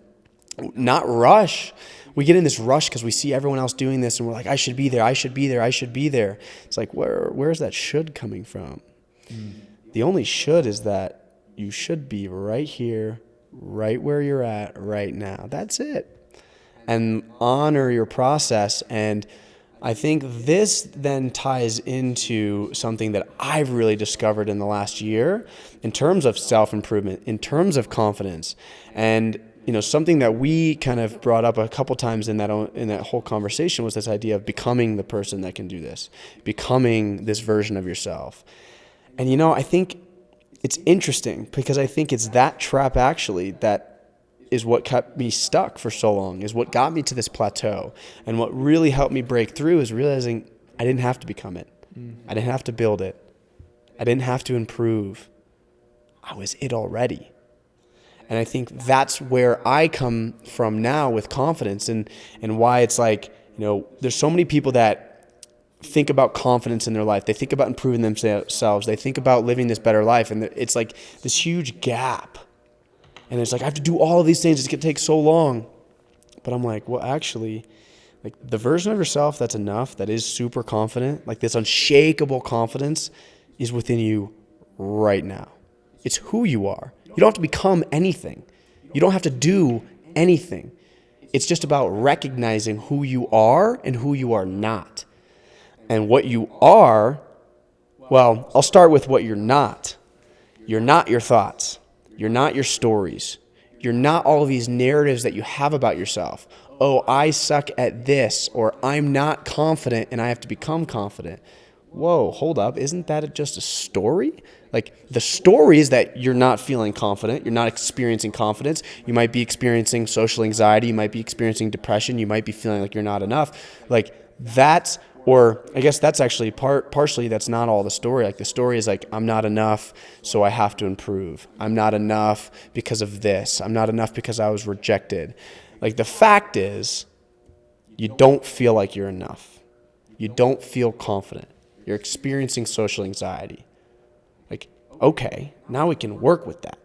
not rush. We get in this rush because we see everyone else doing this and we're like, I should be there, I should be there, I should be there. It's like, where's that should coming from? The only should is that you should be right here, right where you're at right now. That's it. And honor your process. And I think this then ties into something that I've really discovered in the last year in terms of self-improvement, in terms of confidence. And something that we kind of brought up a couple times in that whole conversation was this idea of becoming the person that can do this, becoming this version of yourself. And I think it's interesting because I think it's that trap actually that is what kept me stuck for so long, is what got me to this plateau. And what really helped me break through is realizing I didn't have to become it. I didn't have to build it. I didn't have to improve. I was it already. And I think that's where I come from now with confidence and why it's like, there's so many people that think about confidence in their life. They think about improving themselves. They think about living this better life. And it's like this huge gap. And it's like, I have to do all of these things. It's going to take so long. But I'm like, well, actually, like the version of yourself that's enough, that is super confident, like this unshakable confidence is within you right now. It's who you are. You don't have to become anything. You don't have to do anything. It's just about recognizing who you are and who you are not. And what you are, well, I'll start with what you're not. You're not your thoughts. You're not your stories. You're not all of these narratives that you have about yourself. Oh, I suck at this, or I'm not confident and I have to become confident. Whoa, hold up. Isn't that just a story? Like the story is that you're not feeling confident. You're not experiencing confidence. You might be experiencing social anxiety. You might be experiencing depression. You might be feeling like you're not enough. Like that's, or I guess that's actually partially that's not all the story. Like the story is like, I'm not enough, so I have to improve. I'm not enough because of this. I'm not enough because I was rejected. Like the fact is, you don't feel like you're enough. You don't feel confident. You're experiencing social anxiety. Like, okay, now we can work with that.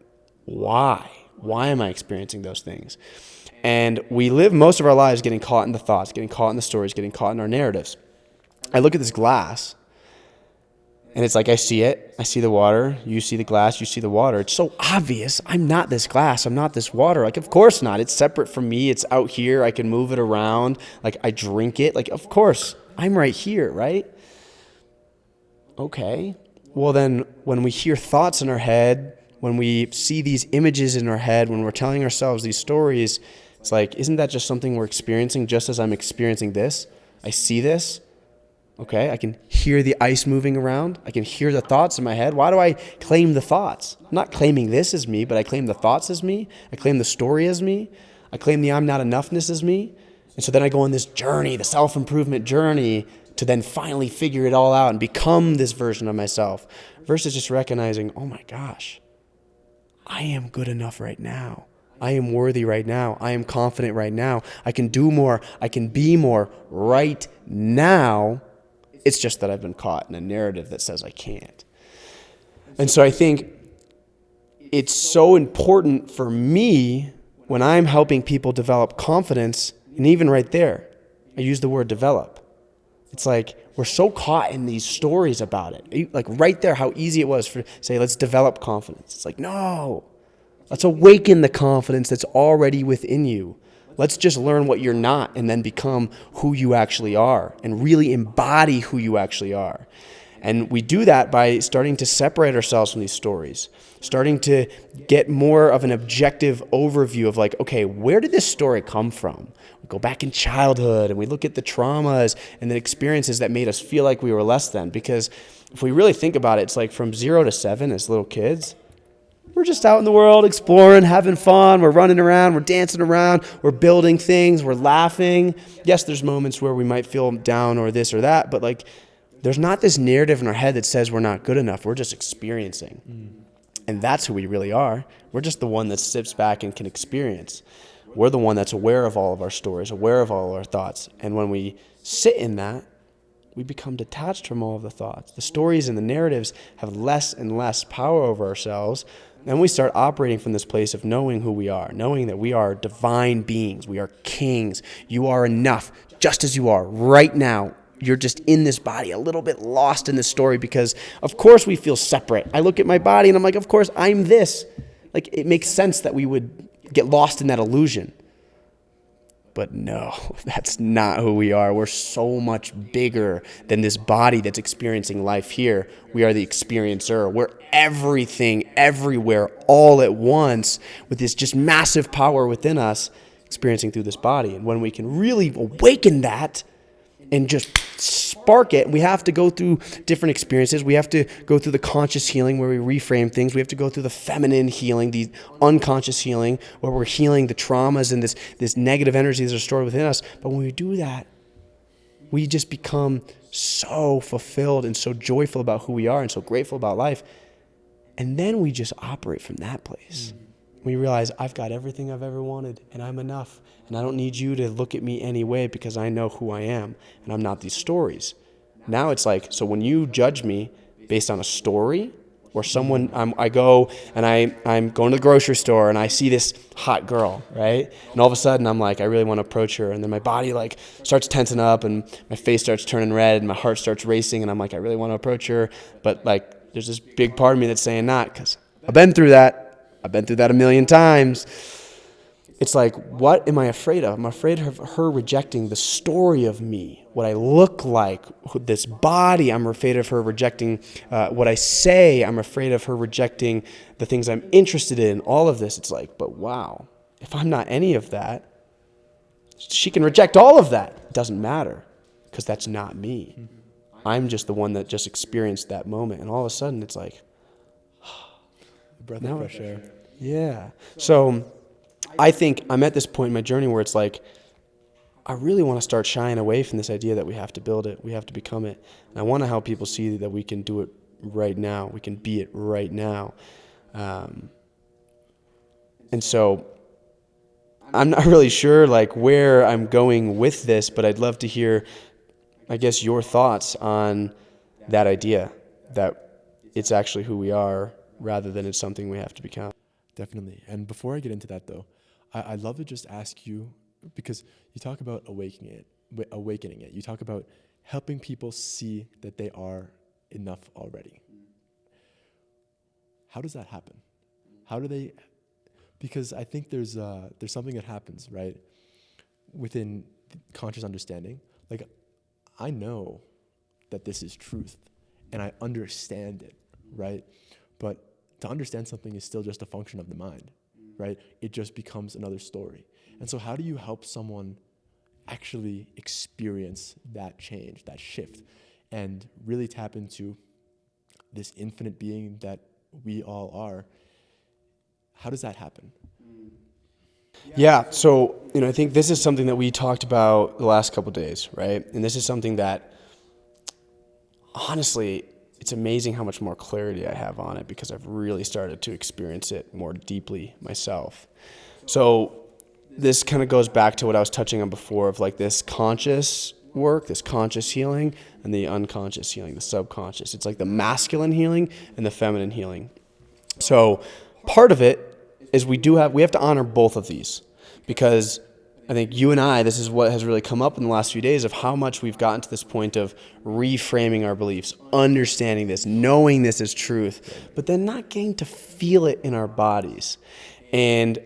Why? Why am I experiencing those things? And we live most of our lives getting caught in the thoughts, getting caught in the stories, getting caught in our narratives. I look at this glass, and it's like I see it. I see the water. You see the glass. You see the water. It's so obvious. I'm not this glass. I'm not this water. Like, of course not. It's separate from me. It's out here. I can move it around. Like, I drink it. Like, of course, I'm right here, right? Okay. Well, then when we hear thoughts in our head, when we see these images in our head, when we're telling ourselves these stories, it's like, isn't that just something we're experiencing just as I'm experiencing this? I see this. Okay, I can hear the ice moving around. I can hear the thoughts in my head. Why do I claim the thoughts? I'm not claiming this as me, but I claim the thoughts as me. I claim the story as me. I claim the I'm not enoughness as me. And so then I go on this journey, the self-improvement journey, to then finally figure it all out and become this version of myself versus just recognizing, oh my gosh, I am good enough right now. I am worthy right now. I am confident right now. I can do more. I can be more right now. It's just that I've been caught in a narrative that says I can't. And so I think it's so important for me when I'm helping people develop confidence, and even right there, I use the word develop. It's like we're so caught in these stories about it. Like right there, how easy it was for say, let's develop confidence. It's like, no, let's awaken the confidence that's already within you. Let's just learn what you're not and then become who you actually are and really embody who you actually are. And we do that by starting to separate ourselves from these stories, starting to get more of an objective overview of like, okay, where did this story come from? We go back in childhood and we look at the traumas and the experiences that made us feel like we were less than. Because if we really think about it, it's like from 0 to 7 as little kids, we're just out in the world exploring, having fun. We're running around. We're dancing around. We're building things. We're laughing. Yes, there's moments where we might feel down or this or that, but like there's not this narrative in our head that says we're not good enough. We're just experiencing. And that's who we really are. We're just the one that sits back and can experience. We're the one that's aware of all of our stories, aware of all of our thoughts. And when we sit in that, we become detached from all of the thoughts. The stories and the narratives have less and less power over ourselves. Then we start operating from this place of knowing who we are, knowing that we are divine beings. We are kings. You are enough just as you are right now. You're just in this body, a little bit lost in this story because, of course, we feel separate. I look at my body and I'm like, of course, I'm this. Like, it makes sense that we would get lost in that illusion. But no, that's not who we are. We're so much bigger than this body that's experiencing life here. We are the experiencer. We're everything, everywhere, all at once with this just massive power within us experiencing through this body. And when we can really awaken that and just spark it, we have to go through different experiences. We have to go through the conscious healing where we reframe things. We have to go through the feminine healing, the unconscious healing, where we're healing the traumas and this negative energies that are stored within us. But when we do that, we just become so fulfilled and so joyful about who we are and so grateful about life. And then we just operate from that place. We realize I've got everything I've ever wanted and I'm enough. And I don't need you to look at me anyway because I know who I am and I'm not these stories. Now it's like, so when you judge me based on a story or someone, I go and I'm going to the grocery store and I see this hot girl, right? And all of a sudden I'm like, I really want to approach her. And then my body like starts tensing up and my face starts turning red and my heart starts racing. And I'm like, I really want to approach her. But like, there's this big part of me that's saying not because I've been through that. I've been through that a million times. It's like, what am I afraid of? I'm afraid of her rejecting the story of me, what I look like, this body. I'm afraid of her rejecting what I say. I'm afraid of her rejecting the things I'm interested in, all of this. It's like, but wow, if I'm not any of that, she can reject all of that. It doesn't matter because that's not me. I'm just the one that just experienced that moment. And all of a sudden, it's like, breath of fresh air. Yeah. So I think I'm at this point in my journey where it's like, I really want to start shying away from this idea that we have to build it, we have to become it. And I want to help people see that we can do it right now. We can be it right now. And so I'm not really sure like where I'm going with this, but I'd love to hear, I guess, your thoughts on that idea that it's actually who we are rather than it's something we have to become. Definitely. And before I get into that, though, I'd love to just ask you, because you talk about awakening it. You talk about helping people see that they are enough already. How does that happen? How do they? Because I think there's something that happens, right, within conscious understanding. Like, I know that this is truth, and I understand it, right? But to understand something is still just a function of the mind, right? It just becomes another story. And so how do you help someone actually experience that change, that shift, and really tap into this infinite being that we all are? How does that happen? Yeah, so, I think this is something that we talked about the last couple of days, right? And this is something that, honestly, it's amazing how much more clarity I have on it because I've really started to experience it more deeply myself. So this kind of goes back to what I was touching on before of like this conscious work, this conscious healing, and the unconscious healing, the subconscious. It's like the masculine healing and the feminine healing. So part of it is we have to honor both of these because I think you and I, this is what has really come up in the last few days of how much we've gotten to this point of reframing our beliefs, understanding this, knowing this is truth, but then not getting to feel it in our bodies. And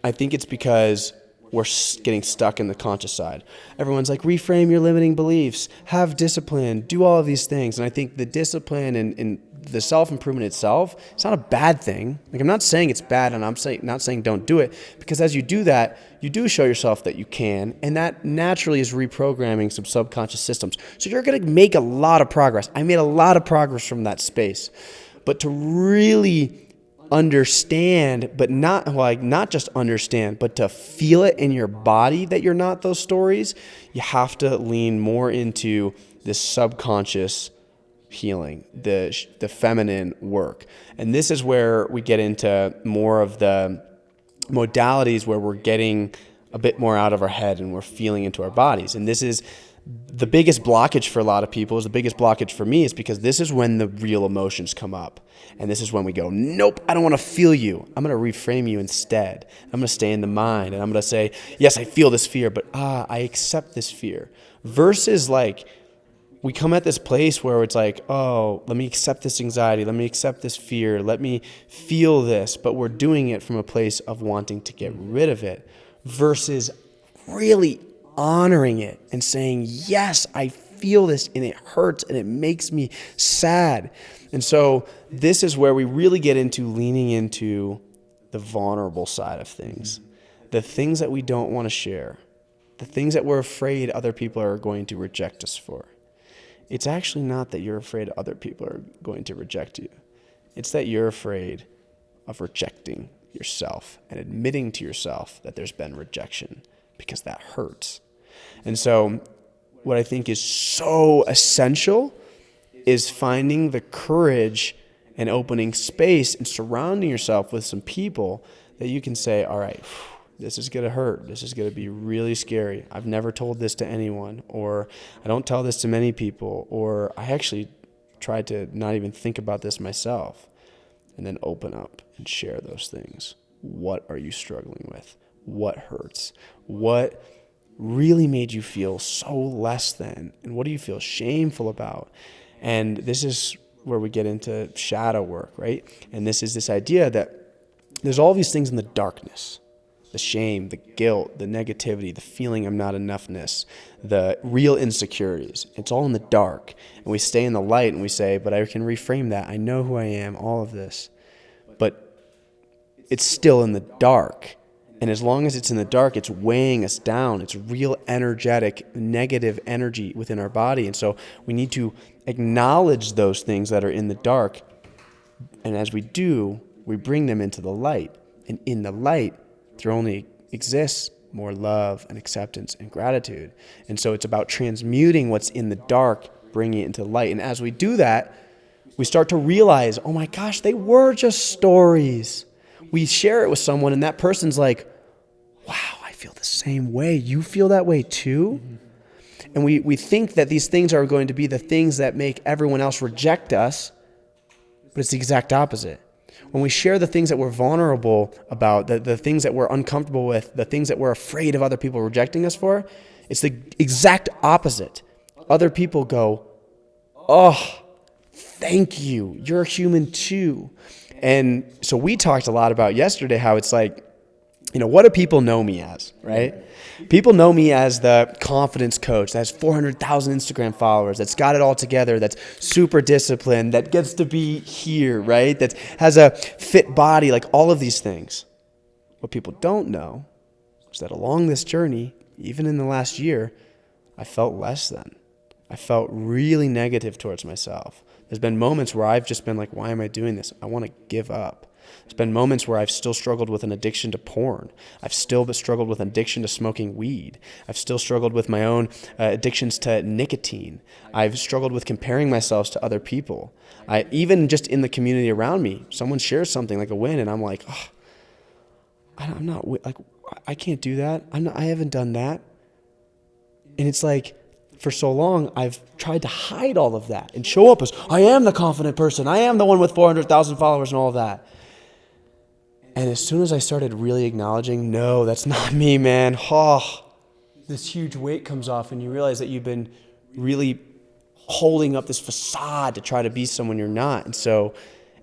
I think it's because we're getting stuck in the conscious side. Everyone's like, reframe your limiting beliefs, have discipline, do all of these things. And I think the discipline and the self-improvement itself, it's not a bad thing. Like, I'm not saying it's bad, and I'm not saying don't do it, because as you do that, you do show yourself that you can, and that naturally is reprogramming some subconscious systems. So you're going to make a lot of progress. I made a lot of progress from that space. But to really understand, but not just understand, but to feel it in your body that you're not those stories, you have to lean more into this subconscious healing, the feminine work. And this is where we get into more of the modalities where we're getting a bit more out of our head and we're feeling into our bodies. And this is the biggest blockage for a lot of people. Is the biggest blockage for me is because this is when the real emotions come up. And this is when we go, nope, I don't want to feel you. I'm going to reframe you instead. I'm going to stay in the mind and I'm going to say, yes, I feel this fear, but I accept this fear. Versus like, we come at this place where it's like, oh, let me accept this anxiety. Let me accept this fear. Let me feel this. But we're doing it from a place of wanting to get rid of it versus really honoring it and saying, yes, I feel this and it hurts and it makes me sad. And so this is where we really get into leaning into the vulnerable side of things, the things that we don't want to share, the things that we're afraid other people are going to reject us for. It's actually not that you're afraid other people are going to reject you. It's that you're afraid of rejecting yourself and admitting to yourself that there's been rejection, because that hurts. And so what I think is so essential is finding the courage and opening space and surrounding yourself with some people that you can say, all right, this is going to hurt. This is going to be really scary. I've never told this to anyone, or I don't tell this to many people, or I actually try to not even think about this myself. And then open up and share those things. What are you struggling with? What hurts? What really made you feel so less than? And what do you feel shameful about? And this is where we get into shadow work, right? And this is this idea that there's all these things in the darkness. The shame, the guilt, the negativity, the feeling I'm not enoughness, the real insecurities. It's all in the dark. And we stay in the light and we say, but I can reframe that. I know who I am, all of this. But it's still in the dark. And as long as it's in the dark, it's weighing us down. It's real energetic, negative energy within our body. And so we need to acknowledge those things that are in the dark. And as we do, we bring them into the light. And in the light, there only exists more love and acceptance and gratitude. And so it's about transmuting what's in the dark, bringing it into the light. And as we do that, we start to realize, oh my gosh, they were just stories. We share it with someone and that person's like, wow, I feel the same way. You feel that way too? Mm-hmm. And we think that these things are going to be the things that make everyone else reject us, but it's the exact opposite. When we share the things that we're vulnerable about, the things that we're uncomfortable with, the things that we're afraid of other people rejecting us for, it's the exact opposite. Other people go, oh, thank you. You're human too. And so we talked a lot about yesterday how it's like, what do people know me as, right? People know me as the confidence coach that has 400,000 Instagram followers, that's got it all together, that's super disciplined, that gets to be here, right? That has a fit body, like all of these things. What people don't know is that along this journey, even in the last year, I felt less than. I felt really negative towards myself. There's been moments where I've just been like, why am I doing this? I want to give up. There's been moments where I've still struggled with an addiction to porn. I've still struggled with an addiction to smoking weed. I've still struggled with my own addictions to nicotine. I've struggled with comparing myself to other people. Even just in the community around me, someone shares something like a win and I'm like, oh, I'm not, like, I can't do that. I haven't done that. And it's like, for so long, I've tried to hide all of that and show up as, I am the confident person. I am the one with 400,000 followers and all of that. And as soon as I started really acknowledging, no, that's not me, man. This huge weight comes off and you realize that you've been really holding up this facade to try to be someone you're not. And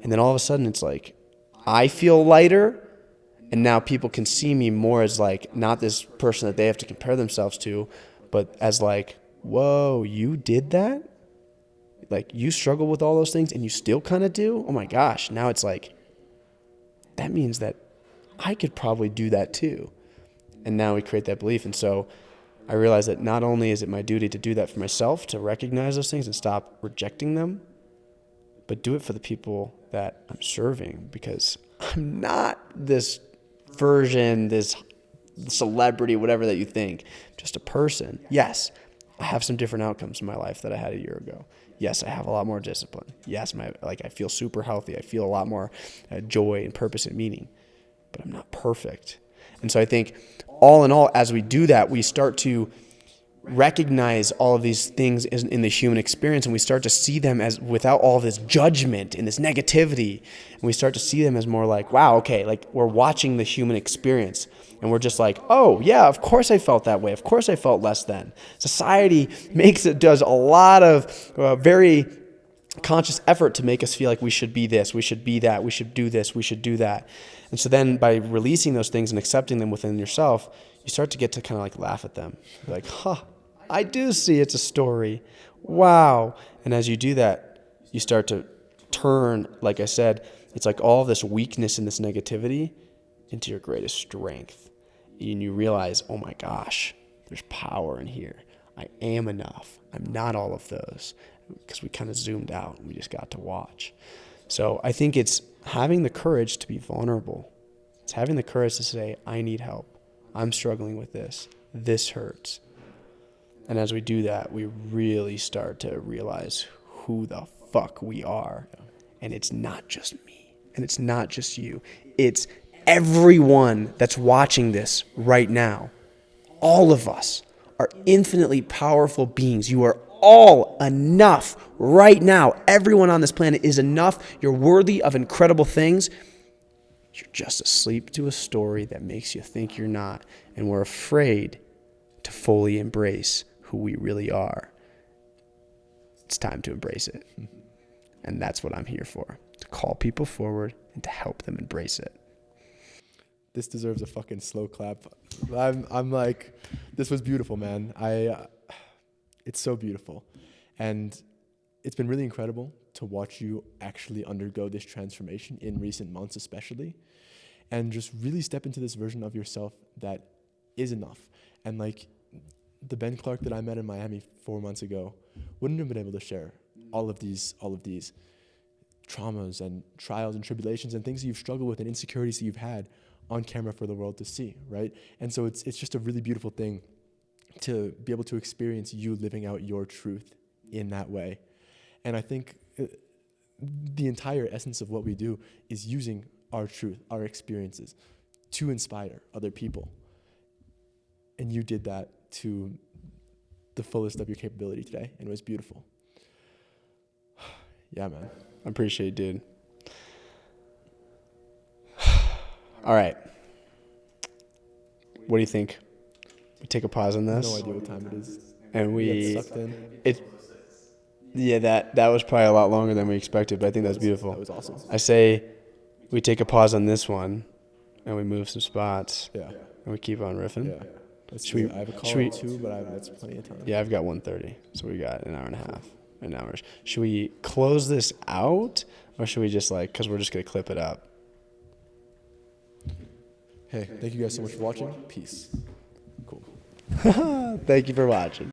then all of a sudden it's like, I feel lighter. And now people can see me more as like, not this person that they have to compare themselves to, but as like, whoa, you did that? Like you struggle with all those things and you still kind of do? Oh my gosh. Now it's like, that means that I could probably do that too. And now we create that belief. And so I realize that not only is it my duty to do that for myself, to recognize those things and stop rejecting them, but do it for the people that I'm serving, because I'm not this version, this celebrity, whatever that you think, just a person. Yes, I have some different outcomes in my life that I had a year ago. Yes, I have a lot more discipline. Yes, I feel super healthy. I feel a lot more joy and purpose and meaning, but I'm not perfect. And so I think all in all, as we do that, we start to recognize all of these things in the human experience, and we start to see them as without all this judgment and this negativity, and we start to see them as more like, wow, okay, like we're watching the human experience, and we're just like, oh yeah, of course I felt that way, of course I felt less than. Society does a lot of very conscious effort to make us feel like we should be this, we should be that, we should do this, we should do that. And so then by releasing those things and accepting them within yourself, you start to get to kind of like laugh at them. You're like, I do see it's a story. Wow. And as you do that, you start to turn, like I said, it's like all this weakness and this negativity into your greatest strength. And you realize, oh my gosh, there's power in here. I am enough. I'm not all of those, because we kind of zoomed out and we just got to watch. So I think it's having the courage to be vulnerable. It's having the courage to say, I need help. I'm struggling with this. This hurts. And as we do that, we really start to realize who the fuck we are. And it's not just me. And it's not just you. It's everyone that's watching this right now. All of us are infinitely powerful beings. You are all enough right now. Everyone on this planet is enough. You're worthy of incredible things. You're just asleep to a story that makes you think you're not. And we're afraid to fully embrace who we really are. It's time to embrace it. And that's what I'm here for, to call people forward and to help them embrace it. This deserves a fucking slow clap. I'm like, this was beautiful, man. It's so beautiful. And it's been really incredible to watch you actually undergo this transformation in recent months, especially, and just really step into this version of yourself that is enough. And like, the Ben Clark that I met in Miami 4 months ago wouldn't have been able to share all of these traumas and trials and tribulations and things that you've struggled with and insecurities that you've had on camera for the world to see, right? And so it's just a really beautiful thing to be able to experience you living out your truth in that way. And I think the entire essence of what we do is using our truth, our experiences, to inspire other people. And you did that to the fullest of your capability today, and it was beautiful. Yeah, man. I appreciate it, dude. All right. What do you think? We take a pause on this? No idea what time it is. And we get sucked in. Yeah, that was probably a lot longer than we expected, but I think that's beautiful. That was awesome. I say we take a pause on this one, and we move some spots. Yeah. And we keep on riffing. Yeah. I have a call at 2, but that's plenty of time. Yeah, I've got 1:30, so we got an hour and a half. An hour. Should we close this out, or should we just because we're just going to clip it up? Hey, thank you guys so much for watching. Peace. Cool. Thank you for watching.